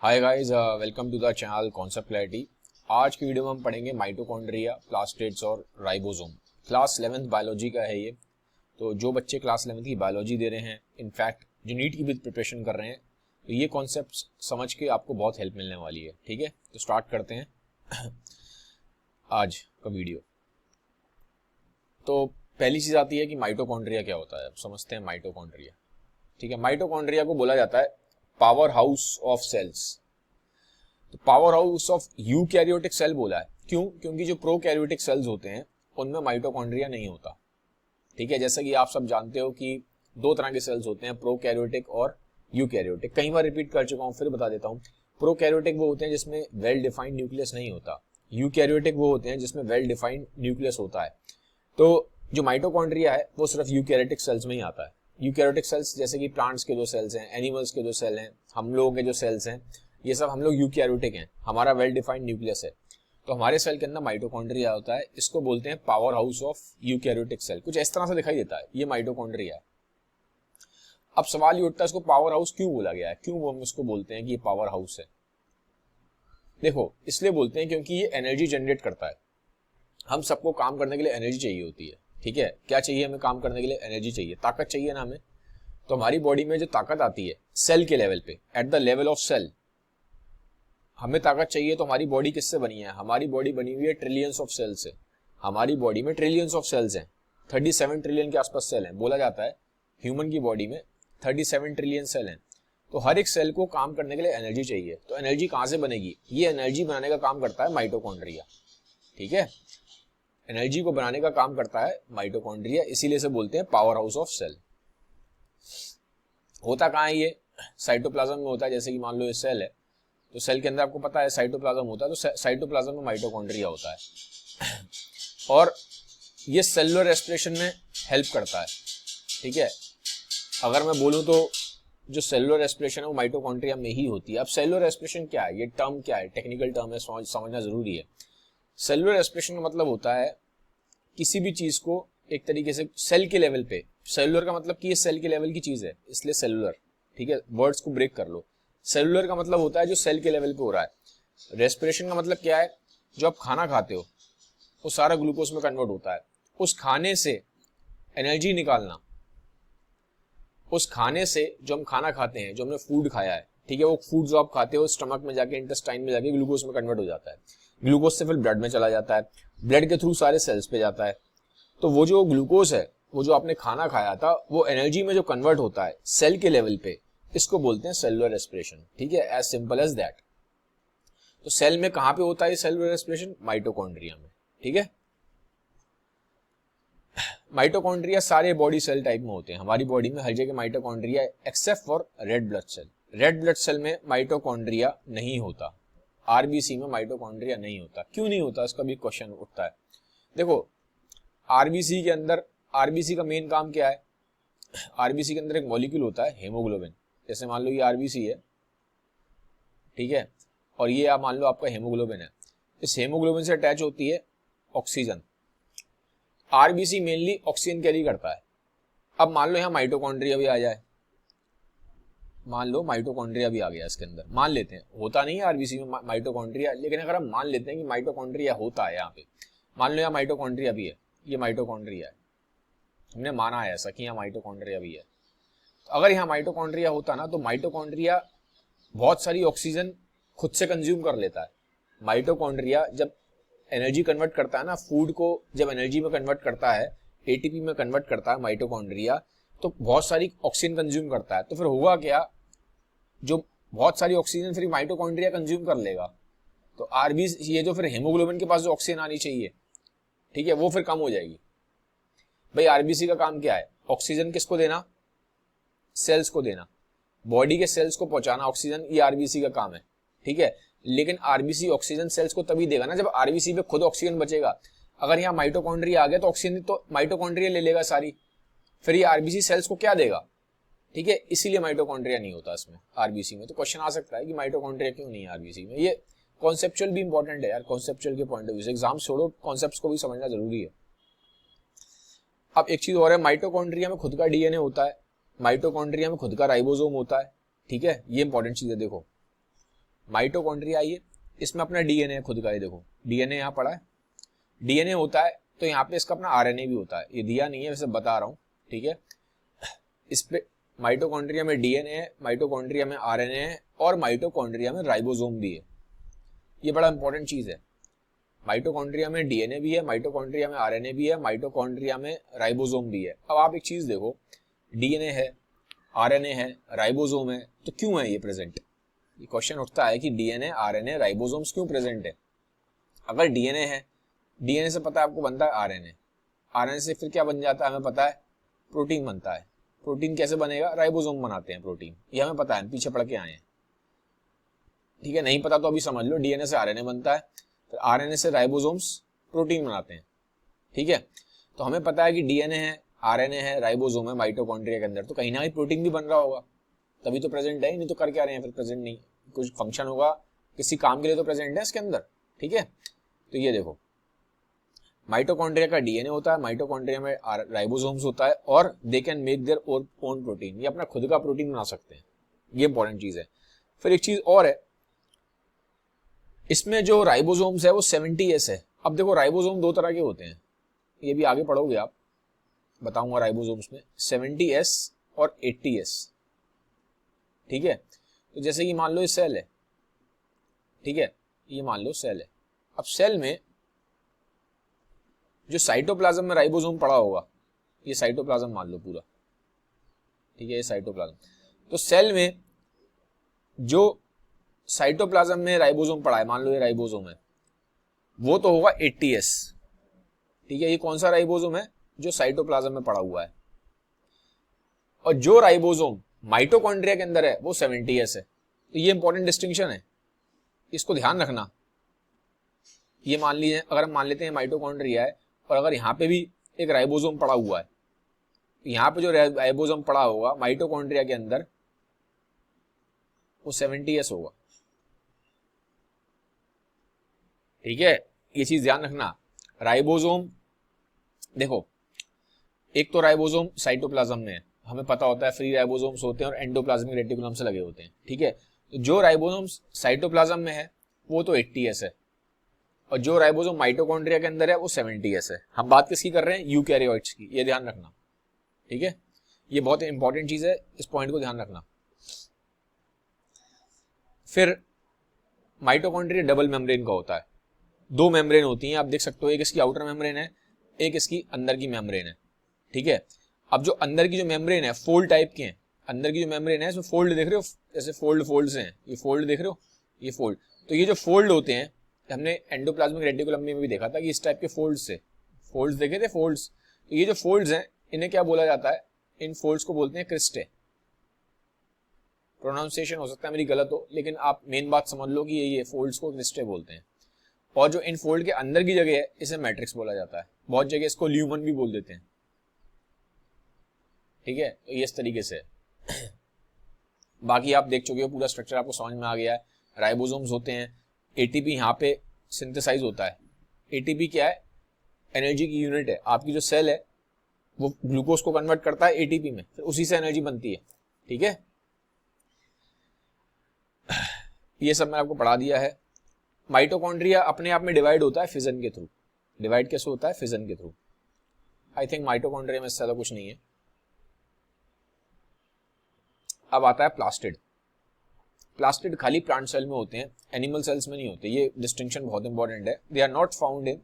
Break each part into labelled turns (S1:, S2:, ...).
S1: Hi guys, welcome to the channel concept clarity. आज की video में हम पढ़ेंगे माइटोकॉन्ड्रिया, प्लास्टिड्स और राइबोसोम। क्लास 11th बायोलॉजी का है ये। तो जो बच्चे क्लास 11th की बायोलॉजी दे रहे हैं, इनफैक्ट जो नीट की भी प्रिपरेशन कर रहे हैं, तो ये कॉन्सेप्ट समझ के आपको बहुत हेल्प मिलने वाली है। ठीक है, तो स्टार्ट करते हैं आज का वीडियो। तो पहली चीज आती है कि माइटोकॉन्ड्रिया क्या होता है। अब समझते हैं माइटोकॉन्ड्रिया। ठीक है, माइटोकॉन्ड्रिया को बोला जाता है पावर हाउस ऑफ सेल्स। तो power house of eukaryotic cell बोला है, क्यों? क्योंकि जो प्रोकैरियोटिक सेल्स होते हैं उनमें माइटोकॉन्ड्रिया नहीं होता। ठीक है, जैसा कि आप सब जानते हो कि दो तरह के सेल्स होते हैं, प्रोकैरियोटिक और यूकैरियोटिक। कई बार रिपीट कर चुका हूं, फिर बता देता हूं। प्रोकैरियोटिक वो होते हैं जिसमें वेल डिफाइंड न्यूक्लियस नहीं होता, यूकैरियोटिक वो होते हैं जिसमें वेल डिफाइंड न्यूक्लियस होता है। तो जो माइटोकॉन्ड्रिया है वो सिर्फ यूकैरियोटिक सेल्स में ही आता है। यूकैरियोटिक सेल्स जैसे कि प्लांट्स के जो सेल्स हैं, एनिमल्स के जो सेल हैं, हम लोगों के जो सेल्स हैं, ये सब हम लोग यूकैरियोटिक हैं। हमारा वेल डिफाइंड न्यूक्लियस है, तो हमारे सेल के अंदर माइटोकॉन्ड्रिया होता है। इसको बोलते हैं power house of eukaryotic cell. कुछ इस तरह से दिखाई देता है, ये माइटोकॉन्ड्रिया है। अब सवाल ये उठता है इसको पावर हाउस क्यों बोला गया है, क्यों हम इसको बोलते हैं कि ये पावर हाउस है। देखो, इसलिए बोलते हैं क्योंकि ये एनर्जी जनरेट करता है। हम सबको काम करने के लिए एनर्जी चाहिए होती है। ठीक है, क्या चाहिए हमें काम करने के लिए? एनर्जी चाहिए, ताकत चाहिए ना हमें। तो हमारी बॉडी में जो ताकत आती है सेल के लेवल पे, at the level of cell, हमें ताकत चाहिए। तो हमारी बॉडी किससे बनी है? हमारी बॉडी बनी हुई है ट्रिलियंस ऑफ सेल से। हमारी बॉडी में ट्रिलियंस ऑफ सेल्स हैं, 37 ट्रिलियन के आसपास सेल हैं। बोला जाता है ह्यूमन की बॉडी में 37 ट्रिलियन सेल हैं। तो हर एक सेल को काम करने के लिए एनर्जी चाहिए। तो एनर्जी कहां से बनेगी? ये एनर्जी बनाने का काम करता है माइटोकॉन्ड्रिया। ठीक है, एनर्जी को बनाने का काम करता है माइटोकॉन्ड्रिया, इसीलिए से बोलते हैं पावर हाउस ऑफ सेल। होता कहाँ है ये? साइटोप्लाज्म में होता है। जैसे कि मान लो ये सेल है, तो सेल के अंदर आपको पता है साइटोप्लाज्म होता है, तो साइटोप्लाज्म में माइटोकॉन्ड्रिया होता है और ये सेलुलर रेस्पिरेशन में हेल्प करता है। ठीक है, अगर मैं बोलूं तो जो सेलुलर रेस्पिरेशन है वो माइटोकॉन्ड्रिया में ही होती है। अब सेलुलर रेस्पिरेशन क्या है? ये टर्म क्या है? टेक्निकल टर्म है, समझना जरूरी है। सेलुलर रेस्पिरेशन का मतलब होता है किसी भी चीज को एक तरीके से सेल के लेवल पे। सेलुलर का मतलब कि ये सेल के लेवल की चीज है, इसलिए सेलुलर। ठीक है, वर्ड्स को ब्रेक कर लो। सेलुलर का मतलब होता है जो सेल के लेवल पे हो रहा है। रेस्पिरेशन का मतलब क्या है? जो आप खाना खाते हो वो सारा ग्लूकोज में कन्वर्ट होता है। उस खाने से एनर्जी निकालना, उस खाने से जो हम खाना खाते हैं, जो हमने फूड खाया है, ठीक है, वो फूड जो आप खाते हो स्टमक में जाके, इंटेस्टाइन में जाके ग्लूकोज में कन्वर्ट हो जाता है। ग्लूकोज से फिर ब्लड में चला जाता है, ब्लड के थ्रू सारे सेल्स पे जाता है। तो वो जो ग्लूकोज है, वो जो आपने खाना खाया था, वो एनर्जी में जो कन्वर्ट होता है सेल के लेवल पे, इसको बोलते हैं सेलुलर रेस्पिरेशन। ठीक है, एज सिंपल एज दैट। तो सेल में कहां पे होता है सेलुलर रेस्पिरेशन? माइटोकॉन्ड्रिया में। ठीक है, माइटोकॉन्ड्रिया सारे बॉडी सेल टाइप में होते हैं। हमारी बॉडी में हर जगह mitochondria, except for red blood cell. Red blood cell में माइटोकॉन्ड्रिया नहीं होता, आरबीसी में माइटोकॉन्ड्रिया नहीं होता। क्यों नहीं होता, इसका भी क्वेश्चन उठता है। देखो, आरबीसी के अंदर, आरबीसी का मेन काम क्या है? आरबीसी के अंदर एक मॉलिक्यूल होता है हेमोग्लोबिन। जैसे मान लो ये आरबीसी है, ठीक है, और ये आप मान लो आपका हेमोग्लोबिन है। इस हेमोग्लोबिन से अटैच होती है oxygen. RBC mainly oxygen carry करता है। अब मान लो यहाँ माइटोकॉन्ड्रिया भी आ जाए, मान लो माइटोकॉन्ड्रिया भी आ गया इसके अंदर, मान लेते हैं। होता नहीं है आरबीसी में माइटोकॉन्ड्रिया, लेकिन अगर हम मान लेते हैं कि माइटोकॉन्ड्रिया होता है, यहाँ पे मान लो यहाँ माइटोकॉन्ड्रिया भी है, ये माइटोकॉन्ड्रिया है, हमने माना है ऐसा कि यहाँ माइटोकॉन्ड्रिया भी है। तो अगर यहाँ माइटोकॉन्ड्रिया होता ना, तो माइटोकॉन्ड्रिया बहुत सारी ऑक्सीजन खुद से कंज्यूम कर लेता है। माइटोकॉन्ड्रिया जब एनर्जी कन्वर्ट करता है ना, फूड को जब एनर्जी में कन्वर्ट करता है, एटीपी में कन्वर्ट करता है माइटोकॉन्ड्रिया, तो बहुत सारी ऑक्सीजन कंज्यूम करता है। तो फिर होगा क्या? जो बहुत सारी ऑक्सीजन फिर माइटोकॉन्ड्रिया कंज्यूम कर लेगा, तो आरबीसी, ये जो फिर हेमोग्लोबिन के पास जो ऑक्सीजन आनी चाहिए, ठीक है, वो फिर कम हो जाएगी। भाई आरबीसी का काम क्या है? ऑक्सीजन किसको देना? सेल्स को देना, बॉडी के सेल्स को पहुंचाना ऑक्सीजन, ये आरबीसी का काम है। ठीक है, लेकिन आरबीसी ऑक्सीजन सेल्स को तभी देगा ना जब आरबीसी पे खुद ऑक्सीजन बचेगा। अगर यहाँ माइटोकॉन्ड्रिया आ गया तो ऑक्सीजन तो माइटोकॉन्ड्रिया ले लेगा सारी, फिर ये आरबीसी सेल्स को क्या देगा? ठीक है, इसीलिए माइटोकॉन्ड्रिया नहीं होता इसमें, आरबीसी में। तो क्वेश्चन आ सकता है कि माइटोकॉन्ड्रिया क्यों नहीं है आरबीसी में। ये कॉन्सेप्चुअल भी इंपॉर्टेंट है यार, कॉन्सेप्चुअल के पॉइंट ऑफ व्यू से। एग्जाम छोड़ो, कॉन्सेप्ट्स को भी समझना जरूरी है। अब एक चीज और है, माइटोकॉन्ड्रिया में खुद का डीएनए होता है, माइटोकॉन्ड्रिया में खुद का राइबोसोम होता है। ठीक है, ये इंपॉर्टेंट चीज है। देखो, माइटोकॉन्ड्रिया आइए, इसमें अपना डीएनए खुद का, ये देखो डीएनए यहाँ पड़ा है, डीएनए होता है तो यहाँ पे इसका अपना आरएनए भी होता है, ये दिया नहीं है वैसे बता रहा हूँ, ठीक है। इस पे माइटोकॉन्ड्रिया में डीएनए है, माइटोकॉन्ड्रिया में आरएनए है और माइटोकॉन्ड्रिया में राइबोसोम भी है। ये बड़ा इंपॉर्टेंट चीज है, माइटोकॉन्ड्रिया में डीएनए भी है, माइटोकॉन्ड्रिया में आरएनए भी है, माइटोकॉन्ड्रिया में राइबोसोम भी है। अब आप एक चीज देखो, डीएनए है, आरएनए है, राइबोसोम है, तो क्यों है ये प्रेजेंट? ये क्वेश्चन उठता है कि डीएनए, आरएनए, राइबोसोम्स क्यों प्रेजेंट है? अगर डीएनए है, डीएनए से पता है आपको बनता है आरएनए, आरएनए से फिर क्या बन जाता है हमें पता है, प्रोटीन बनता है। प्रोटीन कैसे बनेगा? राइबोसोम बनाते हैं प्रोटीन, ये हमें पता है, पीछे पढ़ के आए हैं, ठीक है। नहीं पता तो अभी समझ लो, डीएनए से आरएनए बनता है, फिर आरएनए से राइबोसोम्स प्रोटीन बनाते हैं, ठीक है। तो हमें पता है कि डीएनए है, आरएनए है, राइबोसोम है माइटोकॉन्ड्रिया के अंदर, तो कहीं ना कहीं प्रोटीन भी बन रहा होगा, तभी तो प्रेजेंट है, नहीं तो कर क्या रहे हैं फिर प्रेजेंट नहीं, कुछ फंक्शन होगा, किसी काम के लिए तो प्रेजेंट है इसके अंदर, ठीक है। तो ये देखो, माइटोकॉन्ड्रिया का डीएनए होता है, माइटोकॉन्ड्रिया में राइबोसोम्स होता है और they can make their own protein, ये अपना खुद का प्रोटीन बना सकते हैं, ये इंपॉर्टेंट चीज है। फिर एक चीज और है, इसमें जो राइबोसोम्स है वो 70S है। अब देखो राइबोसोम दो तरह के होते हैं, ये भी आगे पढ़ोगे आप, बताऊंगा राइबोसोम्स में 70S और 80S, ठीक है। तो जैसे कि मान लो ये सेल है, ठीक है, ये मान लो सेल है। अब सेल में जो साइटोप्लाज्म में राइबोसोम पड़ा होगा, ये साइटोप्लाज्म मान लो पूरा, ठीक है, ये साइटोप्लाज्म। तो सेल में जो साइटोप्लाज्म में राइबोसोम पड़ा है, मान लो ये राइबोसोम है, वो तो होगा 80S, ठीक है। ये कौन सा राइबोसोम है? जो साइटोप्लाज्म में पड़ा हुआ है। और जो राइबोसोम माइटोकॉन्ड्रिया के अंदर है वो 70S है। तो ये इंपॉर्टेंट डिस्टिंक्शन है, इसको ध्यान रखना। ये मान लीजिए, अगर हम मान लेते हैं माइटोकॉन्ड्रिया है और अगर यहाँ पे भी एक राइबोसोम पड़ा हुआ है, यहाँ पे जो राइबोसोम पड़ा होगा माइटोकॉन्ड्रिया के अंदर वो 70S होगा, ठीक है। ये चीज ध्यान रखना। राइबोसोम देखो, एक तो राइबोसोम साइटोप्लाज्म में है, हमें पता होता है फ्री राइबोसोम्स होते हैं और एंडोप्लाज्मिक रेटिकुलम से लगे होते हैं, ठीक है। तो जो राइबोसोम साइटोप्लाज्म में है वो तो 80S है और जो राइबोसोम माइटोकॉन्ड्रिया के अंदर है वो 70S है। हम बात किसकी कर रहे हैं? यूकैरियोट्स की, ये ध्यान रखना, ठीक है। ये बहुत इंपॉर्टेंट चीज है, इस पॉइंट को ध्यान रखना। फिर माइटोकॉन्ड्रिया डबल मेम्ब्रेन का होता है, दो मेम्ब्रेन होती हैं, आप देख सकते हो, एक इसकी आउटर मेम्ब्रेन है, एक इसकी अंदर की मेम्ब्रेन है, ठीक है। अब जो अंदर की जो मेम्ब्रेन है फोल्ड टाइप के हैं, अंदर की जो मेम्ब्रेन है इसमें फोल्ड देख रहे हो, जैसे फोल्ड्स हैं, ये फोल्ड देख रहे हो, ये फोल्ड। तो ये जो फोल्ड होते हैं, हमने एंडोप्लाज्मिक रेटिकुलम में भी देखा था कि इस टाइप के फोल्ड्स देखे थे, फोल्ड्स। तो ये जो फोल्ड्स हैं इन्हें क्या बोला जाता है? इन फोल्ड्स को बोलते हैं क्रिस्टे। प्रोनाउंसिएशन हो सकता है मेरी गलत हो, लेकिन आप मेन बात समझ लो कि ये फोल्ड्स को क्रिस्टे बोलते हैं। और जो इन फोल्ड के अंदर की जगह है इसे मैट्रिक्स बोला जाता है, बहुत जगह इसको ल्यूमन भी बोल देते हैं, ठीक है। तो ये इस तरीके से बाकी आप देख चुके हो, पूरा स्ट्रक्चर आपको समझ में आ गया है। राइबोसोम्स होते हैं, एटीपी यहाँ पे सिंथेसाइज होता है। एटीपी क्या है? एनर्जी की यूनिट है। आपकी जो सेल है वो ग्लूकोज को कन्वर्ट करता है एटीपी में, फिर उसी से एनर्जी बनती है, ठीक है। ये सब मैंने आपको पढ़ा दिया है। माइटोकॉन्ड्रिया अपने आप में डिवाइड होता है फिजन के थ्रू। डिवाइड कैसे होता है? फिजन के थ्रू। आई थिंक माइटोकॉन्ड्रिया में ज्यादा कुछ नहीं है। अब आता है प्लास्टिड। प्लास्टिड खाली प्लांट सेल में होते हैं, एनिमल सेल्स में नहीं होते। ये डिस्टिंक्शन बहुत इंपॉर्टेंट है। They are not found in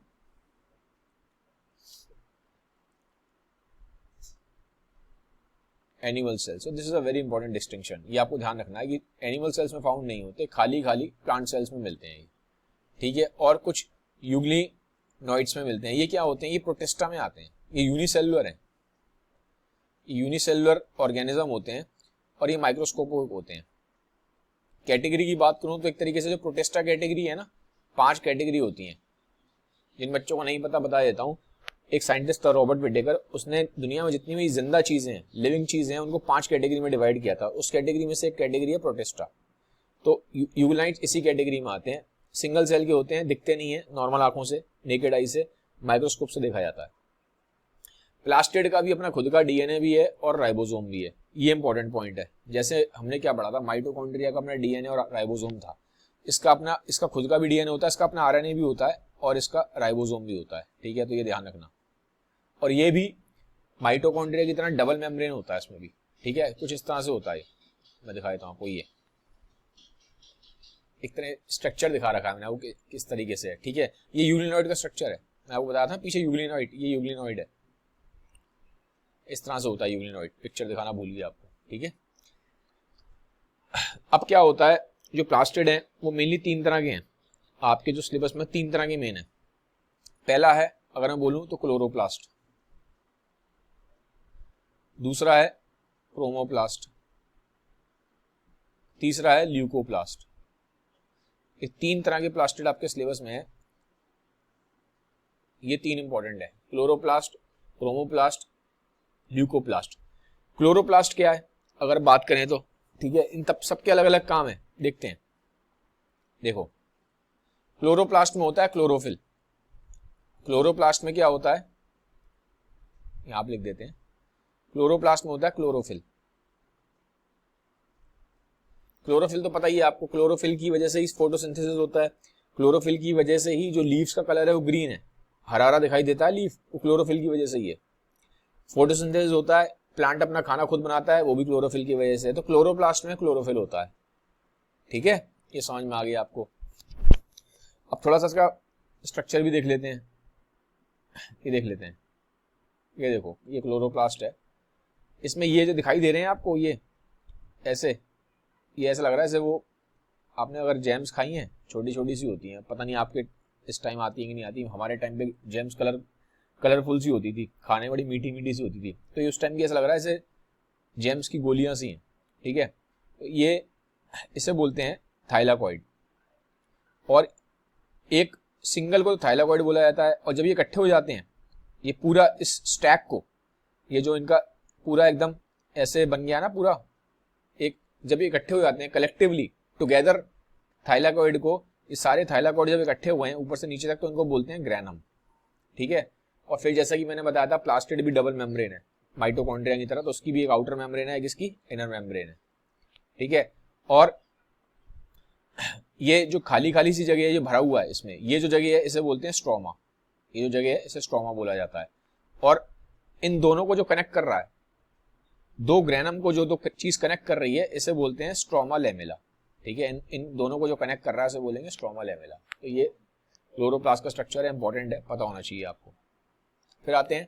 S1: animal cells. So this is a very important distinction. ये आपको ध्यान रखना है कि एनिमल सेल्स में फाउंड नहीं होते, खाली प्लांट सेल्स में मिलते हैं, ठीक है। और कुछ यूग्लिनोइड्स में मिलते हैं। ये क्या होते हैं? ये प्रोटिस्टा में आते हैं। ये यूनिसेलुलर है, यूनिसेलुलर ऑर्गेनिज्म होते हैं और ये माइक्रोस्कोपिक होते हैं। कैटेगरी की बात करूं तो एक तरीके से जो प्रोटिस्टा कैटेगरी है ना, 5 कैटेगरी होती हैं। जिन बच्चों को नहीं पता बता देता हूं। एक साइंटिस्ट था रॉबर्ट विटेकर, उसने दुनिया में जितनी भी जिंदा चीजें हैं, लिविंग चीजें हैं, उनको 5 कैटेगरी में डिवाइड किया था। उस कैटेगरी में से एक कैटेगरी है प्रोटिस्टा। तो यूग्लिनाइड्स इसी कैटेगरी में आते हैं। सिंगल सेल के होते हैं, दिखते नहीं है नॉर्मल आंखों से, नेकेड आई से, माइक्रोस्कोप से देखा जाता है। प्लास्टिड का भी अपना खुद का डीएनए भी है और राइबोसोम भी है। ये इंपॉर्टेंट पॉइंट है। जैसे हमने क्या पढ़ा था, माइटोकॉन्ड्रिया का अपना डीएनए और राइबोसोम था, इसका खुद का भी डीएनए होता है, इसका अपना आरएनए भी होता है और इसका राइबोसोम भी होता है, ठीक है, तो ये ध्यान रखना। और ये भी माइटोकॉन्ड्रिया की तरह डबल मेम्ब्रेन होता है इसमें भी, ठीक है, कुछ इस तरह से होता है। मैं दिखा देता हूँ आपको, ये एक तरह स्ट्रक्चर दिखा रखा है मैंने आपको किस तरीके से है, ठीक है। ये यूग्लिनॉइड का स्ट्रक्चर है, मैं आपको बताया था पीछे यूग्लिनॉइड, ये यूग्लिनॉइड है, इस तरह से होता है यूग्लिनॉइड। पिक्चर दिखाना भूल गया आपको, ठीक है। अब क्या होता है, जो प्लास्टिड है वो मेनली 3 तरह के हैं आपके जो सिलेबस में, 3 तरह के मेन है। पहला है, अगर मैं बोलूं तो क्लोरोप्लास्ट, दूसरा है क्रोमोप्लास्ट, तीसरा है ल्यूकोप्लास्ट। ये 3 तरह के प्लास्टिड आपके सिलेबस में है, ये 3 इंपॉर्टेंट है, क्लोरोप्लास्ट, क्रोमोप्लास्ट, ल्यूकोप्लास्ट। क्लोरोप्लास्ट क्या है अगर बात करें तो, ठीक है, इन तब सबके अलग अलग काम है, देखते हैं। देखो, क्लोरोप्लास्ट में होता है क्लोरोफिल। क्लोरोप्लास्ट में क्या होता है, यहां आप लिख देते हैं, क्लोरोप्लास्ट में होता है क्लोरोफिल। क्लोरोफिल तो पता ही है आपको, क्लोरोफिल की वजह से ही फोटोसिंथेसिस होता है। क्लोरोफिल की वजह से ही जो लीव्स का कलर है वो ग्रीन है, हरा हरा दिखाई देता है लीफ, वो क्लोरोफिल की वजह से ही है। फोटोसिंथेसिस होता है, प्लांट अपना खाना खुद बनाता है, वो भी क्लोरोफिल की वजह से। तो क्लोरोप्लास्ट में क्लोरोफिल होता है, ठीक है, ये समझ में आ गया आपको। अब थोड़ा सा इसका स्ट्रक्चर भी देख लेते हैं, ये देख लेते हैं। ये देखो, ये क्लोरोप्लास्ट है, इसमें ये जो दिखाई दे रहे हैं आपको, ये ऐसे लग रहा है जैसे वो आपने अगर जेम्स खाई हैं, छोटी छोटी सी होती हैं, पता नहीं आपके इस टाइम आती है कि नहीं आती, हमारे टाइम पे जेम्स कलरफुल सी होती थी, खाने बड़ी मीठी मीठी सी होती थी, तो ये उस टाइम की ऐसा लग रहा है जैसे जेम्स की गोलियां सी हैं, ठीक है। तो ये इसे बोलते हैं थाइलाकॉइड, और एक सिंगल को थाइलाकॉइड बोला जाता है। और जब ये इकट्ठे हो जाते हैं, ये पूरा इस स्टैक को, ये जो इनका पूरा एकदम ऐसे बन गया ना पूरा एक, जब ये इकट्ठे हो जाते हैं कलेक्टिवली टुगेदर थाइलाकॉइड को, ये सारे थाइलाकॉइड जब इकट्ठे हुए हैं ऊपर से नीचे तक, तो इनको बोलते हैं ग्रैनम, ठीक है। और फिर जैसा कि मैंने बताया था, प्लास्टिड भी डबल मेम्ब्रेन है माइटोकॉन्ड्रिया की तरह, तो उसकी भी एक आउटर मेम्ब्रेन है, एक इसकी इनर मेम्ब्रेन है, ठीक है। और ये जो खाली खाली सी जगह है, ये भरा हुआ है इसमें, ये जो जगह है इसे बोलते हैं स्ट्रोमा, ये जो जगह है इसे स्ट्रोमा बोला जाता है। और इन दोनों को जो कनेक्ट कर रहा है, दो ग्रैनम को जो दो चीज कनेक्ट कर रही है, इसे बोलते हैं स्ट्रोमा लेमेला, ठीक है। इन दोनों को जो कनेक्ट कर रहा है उसे बोलेंगे स्ट्रोमा लेमेला। तो ये क्लोरोप्लास्ट का स्ट्रक्चर है, इंपॉर्टेंट है, पता होना चाहिए आपको। फिर आते हैं,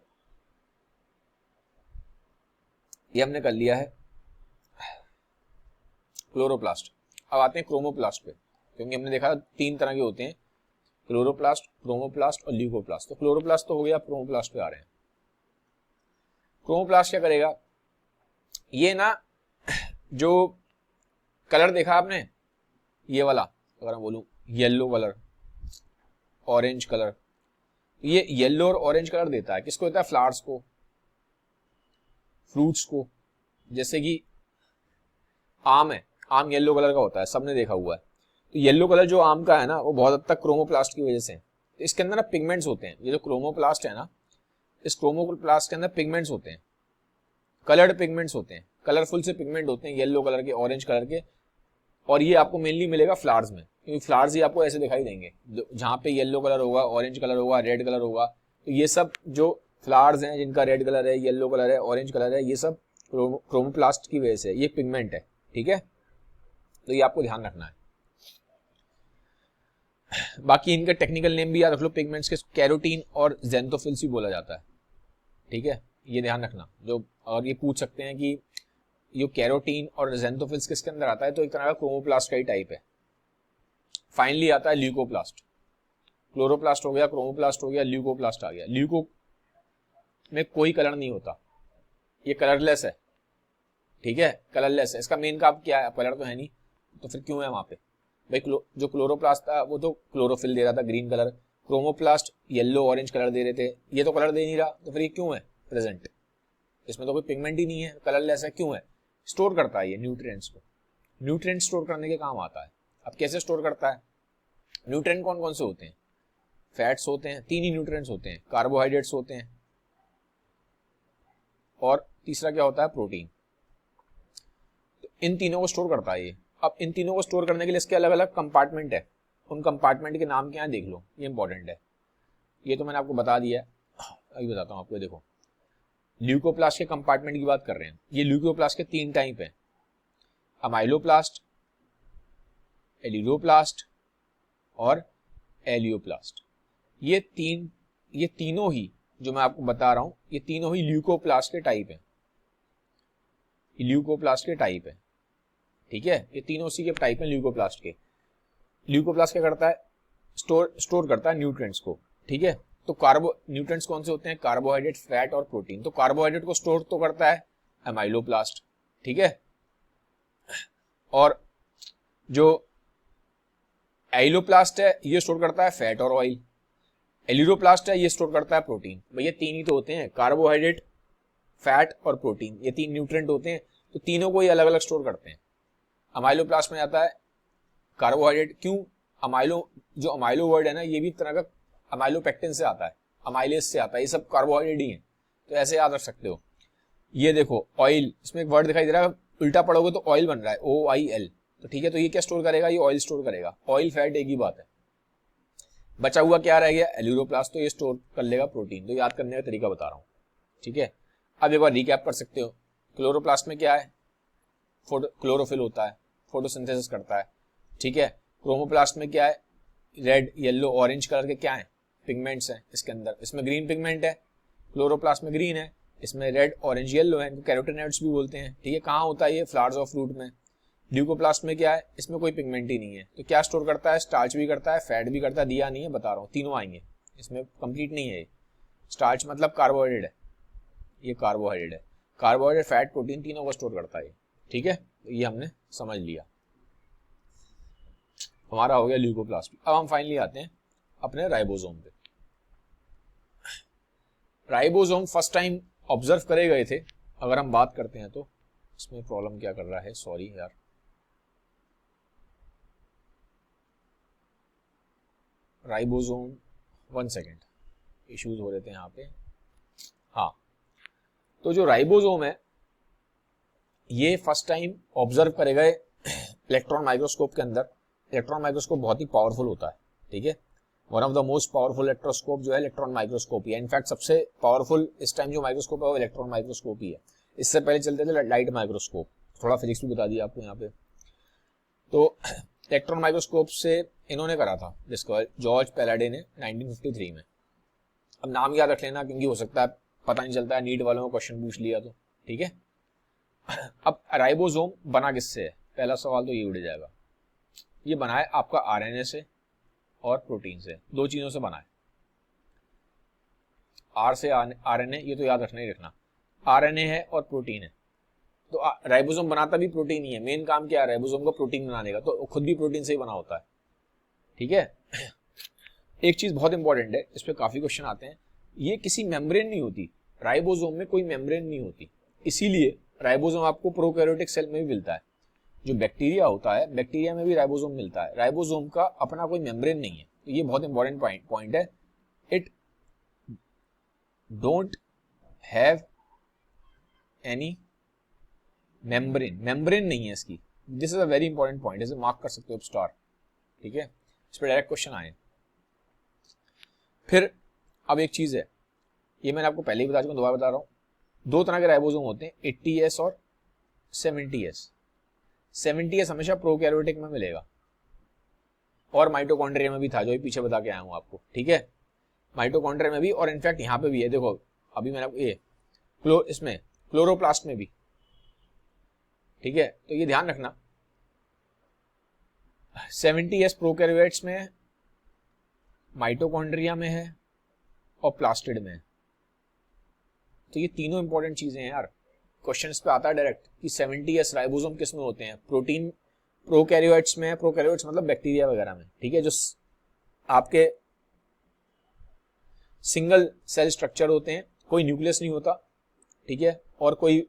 S1: ये हमने कर लिया है क्लोरोप्लास्ट। अब आते हैं क्रोमोप्लास्ट पे, क्योंकि हमने देखा 3 तरह के होते हैं, क्लोरोप्लास्ट, क्रोमोप्लास्ट और ल्यूकोप्लास्ट। तो क्लोरोप्लास्ट तो हो गया, क्रोमोप्लास्ट पे आ रहे हैं। क्रोमोप्लास्ट क्या करेगा, ये ना जो कलर देखा आपने, ये वाला अगर मैं बोलूं येलो कलर, ऑरेंज कलर, ये येलो और ऑरेंज कलर देता है, किसको देता है, फ्लावर्स को, फ्रूट्स को। जैसे कि आम है, आम येलो कलर का होता है, सबने देखा हुआ है। तो येलो कलर जो आम का है ना, वो बहुत हद तक क्रोमोप्लास्ट की वजह से है। तो इसके अंदर ना पिगमेंट्स होते हैं, ये जो क्रोमोप्लास्ट है ना, इस क्रोमोप्लास्ट के अंदर पिगमेंट्स होते हैं, कलर्ड पिगमेंट्स होते हैं, कलरफुल से पिगमेंट होते हैं, येलो कलर के, ऑरेंज कलर के। और ये आपको मेनली मिलेगा फ्लावर्स में, क्योंकि फ्लावर्स ही आपको ऐसे दिखाई देंगे, जहां पे येलो कलर होगा, ऑरेंज कलर होगा, रेड कलर होगा। तो ये सब जो फ्लावर्स हैं जिनका रेड कलर है, येलो कलर है, ऑरेंज कलर है, ये सब क्रोमोप्लास्ट की वजह से, ये पिगमेंट है, ठीक है। तो ये आपको ध्यान रखना है। बाकी इनका टेक्निकल नेम भी याद रख लो पिगमेंट्स के, कैरोटीन और ज़ेंथोफिल्स भी बोला जाता है, ठीक है, ये ध्यान रखना। जो और ये पूछ सकते हैं कि ये कैरोटीन और ज़ेंथोफिल्स किसके अंदर आता है, तो एक तरह का क्रोमोप्लास्ट का ही टाइप है। फाइनली आता है ल्यूकोप्लास्ट। क्लोरोप्लास्ट हो गया, क्रोमोप्लास्ट हो गया, ल्यूकोप्लास्ट आ गया। ल्यूको में कोई कलर नहीं होता, ये कलरलेस है, ठीक है, कलरलेस है। इसका मेन काम क्या है, कलर तो है नहीं, तो फिर क्यों है वहां पे भाई। जो क्लोरोप्लास्ट था वो तो क्लोरोफिल दे रहा था green colour, chromoplast yellow orange colour दे रहे थे, ये तो कलर दे नहीं रहा, तो फिर ये क्यों है प्रेजेंट, इसमें तो कोई पिगमेंट ही नहीं है, कलरलेस है, क्यों है। स्टोर करता है ये न्यूट्रिएंट्स को, न्यूट्रिएंट स्टोर करने के काम आता है। अब कैसे स्टोर करता है, न्यूट्रिएंट कौन कौन से होते हैं, फैट्स होते हैं, 3 ही न्यूट्रिएंट्स होते हैं, कार्बोहाइड्रेट्स होते हैं, और तीसरा क्या होता है, प्रोटीन। तो इन तीनों को स्टोर करता है ये। अब इन तीनों को स्टोर करने के लिए इसके अलग अलग कंपार्टमेंट है, उन कंपार्टमेंट के नाम क्या है देख लो, ये इंपॉर्टेंट है। ये तो मैंने आपको बता दिया है, अभी बताता हूँ आपको। देखो ल्यूकोप्लास्ट के कंपार्टमेंट की बात कर रहे हैं। ये ल्यूकोप्लास्ट के 3 टाइप हैं, अमाइलोप्लास्ट, एलिलोप्लास्ट और एलियोप्लास्ट। ये तीनों ही जो मैं आपको बता रहा हूं, ये तीनों ही ल्यूकोप्लास्ट के टाइप हैं, ल्यूकोप्लास्ट के टाइप है, ठीक है। ये तीनों उसी के टाइप हैं ल्यूकोप्लास्ट के। ल्यूकोप्लास्ट क्या करता है, स्टोर करता है न्यूट्रिएंट्स को, ठीक है। तो न्यूट्रिएंट्स कौन से होते हैं, कार्बोहाइड्रेट, फैट और प्रोटीन। तो कार्बोहाइड्रेट को स्टोर तो करता है एमाइलोप्लास्ट, ठीक है। और जो एलियोप्लास्ट है ये स्टोर करता है फैट और ऑयल, एलियोप्लास्ट है ये स्टोर करता है प्रोटीन। भैया तीन ही तो होते हैं, कार्बोहाइड्रेट, फैट और प्रोटीन, ये 3 न्यूट्रिएंट होते हैं, तो तीनों को ये अलग अलग स्टोर करते हैं। अमाइलोप्लास्ट में आता है कार्बोहाइड्रेट, क्यों, जो अमाइलो वर्ड है ना, ये भी एक तरह का अमाइलोपेक्टिन से आता है, अमाइलेज से आता है, ये सब कार्बोहाइड्रेट ही है, तो ऐसे याद रख सकते हो। ये देखो ऑयल, इसमें एक वर्ड दिखाई दे रहा है, उल्टा पढ़ोगे तो ऑयल बन रहा है, OIL, तो ठीक है। तो ये क्या स्टोर करेगा, ये ऑयल स्टोर करेगा, ऑयल फैट एक ही बात है। बचा हुआ क्या रह गया, एलियोप्लास्ट, तो ये स्टोर कर लेगा प्रोटीन। तो याद करने का तरीका बता रहा हूँ, ठीक है। अब एक बार रिकैप कर सकते हो, क्लोरोप्लास्ट में क्या है, क्लोरोफिल होता है, फोटोसिंथेसिस करता है, ठीक है। क्रोमोप्लास्ट में क्या है, रेड, येलो, ऑरेंज कलर के क्या है, पिगमेंट्स हैं इसके अंदर, इसमें ग्रीन पिगमेंट है, क्लोरोप्लास्ट में ग्रीन है, इसमें रेड, ऑरेंज, येलो है, इनको कैरोटेनॉइड्स भी बोलते हैं, ठीक है। कहाँ होता है ये, फ्लावर्स ऑफ फ्रूट में। ल्यूकोप्लास्ट में क्या है, इसमें कोई पिगमेंट ही नहीं है, तो क्या स्टोर करता है, स्टार्च भी करता है, फैट भी करता है, दिया नहीं है बता रहा हूँ, तीनों आएंगे इसमें, कंप्लीट नहीं है। स्टार्च मतलब कार्बोहाइड्रेट है, ये कार्बोहाइड्रेट है, कार्बोहाइड्रेट, फैट, प्रोटीन तीनों को स्टोर करता है, ठीक है। तो ये हमने समझ लिया, हमारा हो गया ल्यूकोप्लास्ट। अब हम फाइनली आते हैं अपने राइबोसोम पे। राइबोसोम फर्स्ट टाइम ऑब्जर्व करे गए थे, अगर हम बात करते हैं तो। इसमें प्रॉब्लम क्या कर रहा है, सॉरी यार, राइबोसोम, 1 सेकेंड, इश्यूज हो रहे थे यहाँ पे। हाँ, तो जो राइबोसोम है ये फर्स्ट टाइम ऑब्जर्व करे गए इलेक्ट्रॉन माइक्रोस्कोप के अंदर। इलेक्ट्रॉन माइक्रोस्कोप बहुत ही पावरफुल होता है, ठीक है। One of the most powerful electroscope जो है इलेक्ट्रॉन माइक्रोस्कोप ही है। इनफैक्ट सबसे पावरफुल इस टाइम जो माइक्रोस्कोप है वो इलेक्ट्रॉन माइक्रोस्कोप ही है। इससे पहले चलते थे लाइट माइक्रोस्कोप, थोड़ा फिजिक्स भी बता दिया आपको यहाँ पे। तो इलेक्ट्रॉन माइक्रोस्कोप से इन्होंने करा था डिस्कवर, जॉर्ज पैलाडे ने 1953 में। अब नाम याद रख लेना, क्योंकि हो सकता है पता नहीं चलता है, नीट वालों को क्वेश्चन पूछ लिया तो, ठीक है। अब राइबोसोम बना किससे है, पहला सवाल तो ये उड़ जाएगा। ये बना है आपका RNA से और प्रोटीन से, 2 चीजों से बना है। R से RNA, ये तो याद रखना ही रखना, RNA है और प्रोटीन है। तो राइबोसोम बनाता भी प्रोटीन ही है, मेन काम क्या है राइबोसोम का, प्रोटीन बनाने का, तो खुद भी प्रोटीन से ही बना होता है, ठीक है। एक चीज बहुत इंपॉर्टेंट है, इस पे काफी क्वेश्चन आते हैं, ये किसी मेम्ब्रेन नहीं होती, राइबोसोम में कोई मेम्ब्रेन नहीं होती, इसीलिए राइबोसोम आपको प्रोकैरियोटिक सेल में भी मिलता है। जो बैक्टीरिया होता है, बैक्टीरिया में भी राइबोसोम मिलता है, राइबोसोम का अपना कोई मेम्ब्रेन नहीं है। तो ये बहुत इंपॉर्टेंट पॉइंट है, it don't have any membrane नहीं है इसकी। This is a very important point, इसे मार्क कर सकते हो स्टार, ठीक है। इस पर डायरेक्ट क्वेश्चन आए। फिर अब एक चीज है, ये मैंने आपको पहले ही बता चुका हूं, दोबारा बता रहा हूं, 2 तरह के राइबोसोम होते हैं, 80S और 70S। 70S हमेशा प्रोकैरियोटिक में मिलेगा, और माइटोकॉन्ड्रिया में भी था, जो पीछे बता के आया हूं आपको, ठीक है। माइटोकॉन्ड्रिया में भी, और इनफैक्ट यहाँ पे भी है, देखो अभी मैंने आपको ये इसमें क्लोरोप्लास्ट में भी, ठीक है। तो ये ध्यान रखना, 70S प्रोकैरियोट्स में है, माइटोकॉन्ड्रिया में है और प्लास्टिड में है। तो ये तीनों इंपॉर्टेंट चीजें हैं यार, क्वेश्चन पे आता है डायरेक्ट कि 70S राइबोसोम किस में होते हैं, प्रोटीन प्रोकैरियोट्स में है, प्रोकैरियोट्स मतलब बैक्टीरिया वगैरह में, ठीक है, जो आपके सिंगल सेल स्ट्रक्चर होते हैं, कोई न्यूक्लियस नहीं होता, ठीक है, और कोई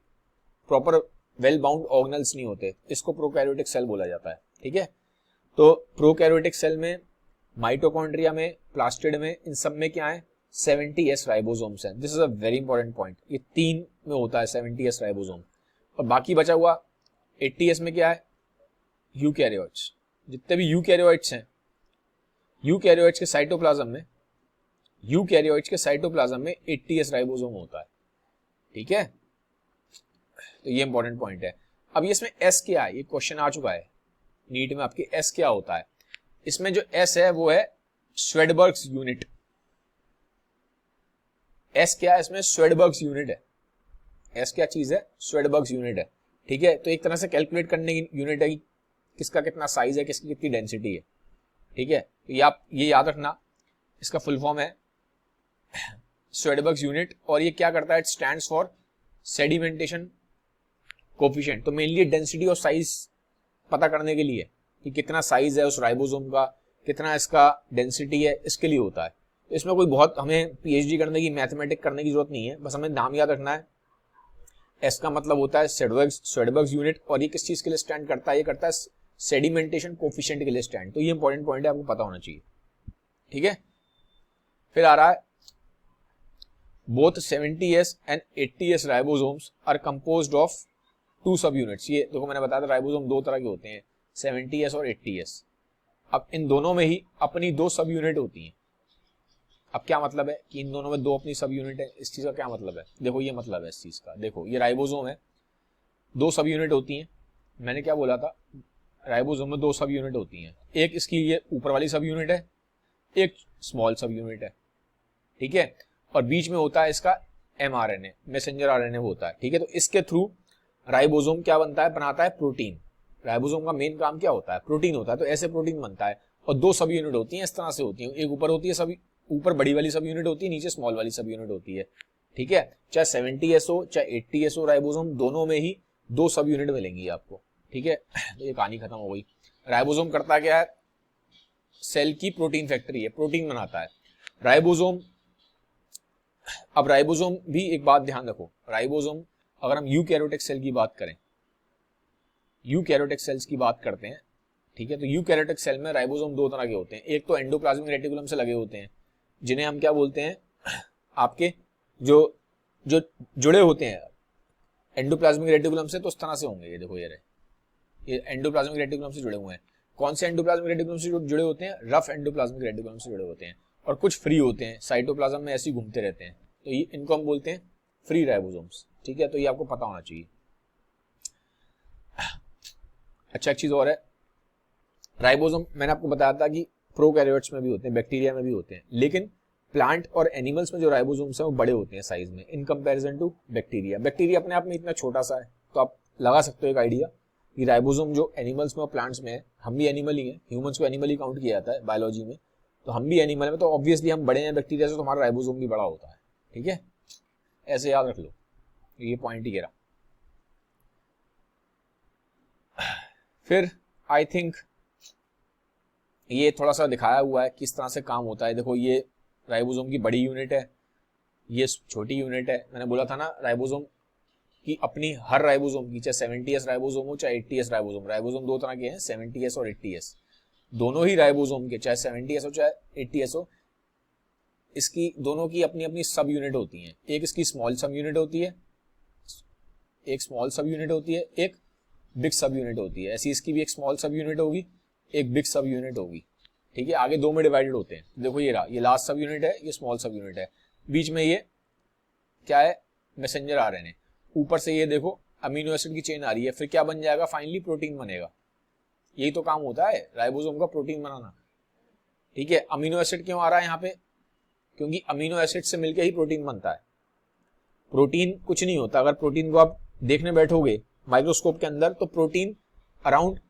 S1: प्रॉपर वेल बाउंड ऑर्गेनल्स नहीं होते, इसको प्रोकैरियोटिक सेल बोला जाता है, ठीक है। तो प्रोकैरियोटिक सेल में, माइटोकॉन्ड्रिया में, प्लास्टिड में, इन सब में क्या है, 70S राइबोसोम्स हैं। This is a very important point, ये 3 में होता है 70S राइबोसोम। और बाकी बचा हुआ 80S में क्या है, यूकैरियोट्स, जितने भी यूकैरियोट्स हैं, यूकैरियोट्स के साइटोप्लाज्म में, यूकैरियोट्स के साइटोप्लाज्म में 80S राइबोसोम होता है, ठीक है। तो ये इंपॉर्टेंट पॉइंट है। अब ये इसमें एस क्या है, ये क्वेश्चन आ चुका है नीट में आपकी, एस क्या होता है। इसमें जो एस है वो है स्वेडबर्ग्स यूनिट। एस क्या है इसमें, स्वेडबर्ग्स यूनिट है। एस क्या चीज है, स्वेडबर्ग्स यूनिट है, ठीक है। तो एक तरह से कैलकुलेट करने की यूनिट है कि किसका कितना साइज है, किसकी कितनी डेंसिटी है, ठीक है। तो ये याद रखना, इसका फुल फॉर्म है स्वेडबर्ग्स यूनिट, और ये क्या करता है, it stands for sedimentation coefficient. तो मेनली डेंसिटी और साइज पता करने के लिए कि कितना साइज है उस राइबोसोम का, कितना इसका डेंसिटी है, इसके लिए होता है। तो इसमें कोई बहुत हमें पीएचडी करने की, मैथमेटिक्स करने की जरूरत नहीं है, बस हमें नाम याद रखना है। एस का मतलब होता है स्वेडबर्ग्स यूनिट, और ये किस चीज के लिए स्टैंड करता है, ये करता है सेडिमेंटेशन कोफिशिएंट के लिए स्टैंड। तो ये इंपॉर्टेंट पॉइंट है, आपको पता होना चाहिए, ठीक है। फिर आ रहा है both 70S and 80S ribosomes are composed of 2 सब यूनिट्स। ये देखो मैंने बताया था राइबोसोम 2 तरह के होते हैं, 70S और 80S। अब इन दोनों में ही अपनी 2 सब यूनिट होती हैं। अब क्या मतलब है कि इन दोनों में 2 अपनी सब यूनिट है, इस चीज का क्या मतलब है, देखो ये मतलब है इस चीज का। देखो ये राइबोसोम है, 2 सब यूनिट होती हैं। मैंने क्या बोला था, राइबोसोम में 2 सब यूनिट होती हैं, एक इसकी ये ऊपर वाली सब यूनिट है, एक स्मॉल सब यूनिट है, ठीक है। और बीच में होता है इसका mRNA, मैसेंजर आरएनए होता है, ठीक है। तो इसके थ्रू राइबोसोम क्या बनता है, बनाता है प्रोटीन। राइबोसोम का मेन काम क्या होता है, प्रोटीन होता है। तो ऐसे प्रोटीन बनता है, और 2 सब यूनिट होती हैं, इस तरह से होती है। एक ऊपर होती है सब, ऊपर बड़ी वाली सब यूनिट होती है, नीचे स्मॉल वाली सब यूनिट होती है, ठीक है। चाहे 70S हो चाहे 80S हो, राइबोसोम दोनों में ही 2 सब यूनिट मिलेंगी आपको, ठीक है। तो ये कहानी खत्म हो गई। राइबोसोम करता क्या है, सेल की प्रोटीन फैक्ट्री है, प्रोटीन बनाता है राइबोसोम। अब राइबोसोम भी एक बात ध्यान रखो, राइबोसोम अगर हम यूकैरियोटिक सेल की बात करें, यूकैरियोटिक सेल्स की बात करते हैं, ठीक है। तो यूकैरियोटिक सेल में राइबोसोम 2 तरह के होते हैं। एक तो एंडोप्लाज्मिक रेटिकुलम से लगे होते हैं, जिन्हें हम क्या बोलते हैं, आपके जो जो जुड़े होते हैं एंडोप्लाज्मिक रेटिकुलम से, तो उस तरह से होंगे। ये देखो ये एंडोप्लाज्मिक रेटिकुलम से जुड़े हुए हैं। कौन से एंडोप्लाज्मिक रेटिकुलम से जुड़े होते हैं, रफ एंडोप्लाज्मिक रेटिकुलम से जुड़े होते हैं। और कुछ फ्री होते हैं, साइटोप्लाज्म में ऐसे ही घूमते रहते हैं, तो ये इनको हम बोलते हैं फ्री राइबोसोम्स, ठीक है। तो ये आपको पता होना चाहिए। अच्छा एक चीज और है, राइबोसोम मैंने आपको बताया था कि प्रोकैरियोट्स में भी होते हैं, बैक्टीरिया में भी होते हैं, लेकिन प्लांट और एनिमल्स में जो राइबोसोम्स हैं वो बड़े होते हैं साइज में in comparison to bacteria. Bacteria अपने आप में इतना छोटा सा है, तो आप लगा सकते हो एक आइडिया कि राइबोसोम जो एनिमल्स में और प्लांट्स में है, हम भी एनिमल ही हैं, ह्यूमंस को एनिमल ही काउंट किया जाता है बायोलॉजी में, तो हम भी एनिमल में, तो ऑब्वियसली हम बड़े हैं बैक्टीरिया से, तो हमारा राइबोसोम भी बड़ा होता है, ठीक है। ऐसे याद रख लो, ये पॉइंट ही कह रहा। फिर आई थिंक ये थोड़ा सा दिखाया हुआ है किस तरह से काम होता है। देखो ये राइबोसोम की बड़ी यूनिट है, ये छोटी यूनिट है। मैंने बोला था ना राइबोसोम की अपनी, हर राइबोसोम की, चाहे 70S राइबोसोम हो चाहे 80S राइबोसोम, राइबोसोम 2 तरह के हैं, 70S और 80S। दोनों ही राइबोसोम के, चाहे 70S हो चाहे 80S हो, इसकी दोनों की अपनी अपनी सब यूनिट होती हैं। एक इसकी स्मॉल सब यूनिट होती है, एक स्मॉल सब यूनिट होती है, एक बिग सब यूनिट होती है। ऐसी इसकी भी एक स्मॉल सब यूनिट होगी, एक बिग सब यूनिट होगी, ठीक है। आगे 2 में डिवाइडेड होते हैं। देखो ये रहा, ये लास्ट सब यूनिट है, ये स्मॉल सब यूनिट है, बीच में ये क्या है, मैसेंजर आरएनए। ऊपर से ये देखो अमीनो एसिड की चेन आ रही है, फिर क्या बन जाएगा, फाइनली प्रोटीन बनेगा। यही तो काम होता है राइबोसोम का, प्रोटीन बनाना, ठीक है। अमीनो एसिड क्यों आ रहा है यहाँ पे, क्योंकि अमीनो एसिड से मिलकर ही प्रोटीन बनता है। प्रोटीन कुछ नहीं होता, अगर प्रोटीन को आप देखने बैठोगे माइक्रोस्कोप के अंदर, तो प्रोटीन अराउंड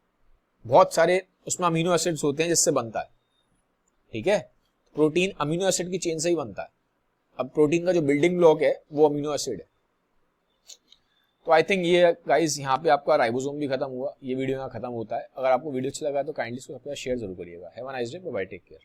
S1: बहुत सारे उसमें अमीनो एसिड्स होते हैं जिससे बनता है, ठीक है। प्रोटीन अमीनो एसिड की चेन से ही बनता है। अब प्रोटीन का जो बिल्डिंग ब्लॉक है वो अमीनो एसिड है। तो आई थिंक ये गाइस यहाँ पे आपका राइबोसोम भी खत्म हुआ, ये वीडियो यहाँ खत्म होता है। अगर आपको वीडियो अच्छा लगा तो काइंडली इसको शेयर जरूर करिएगा। Have a nice day, bye, take care.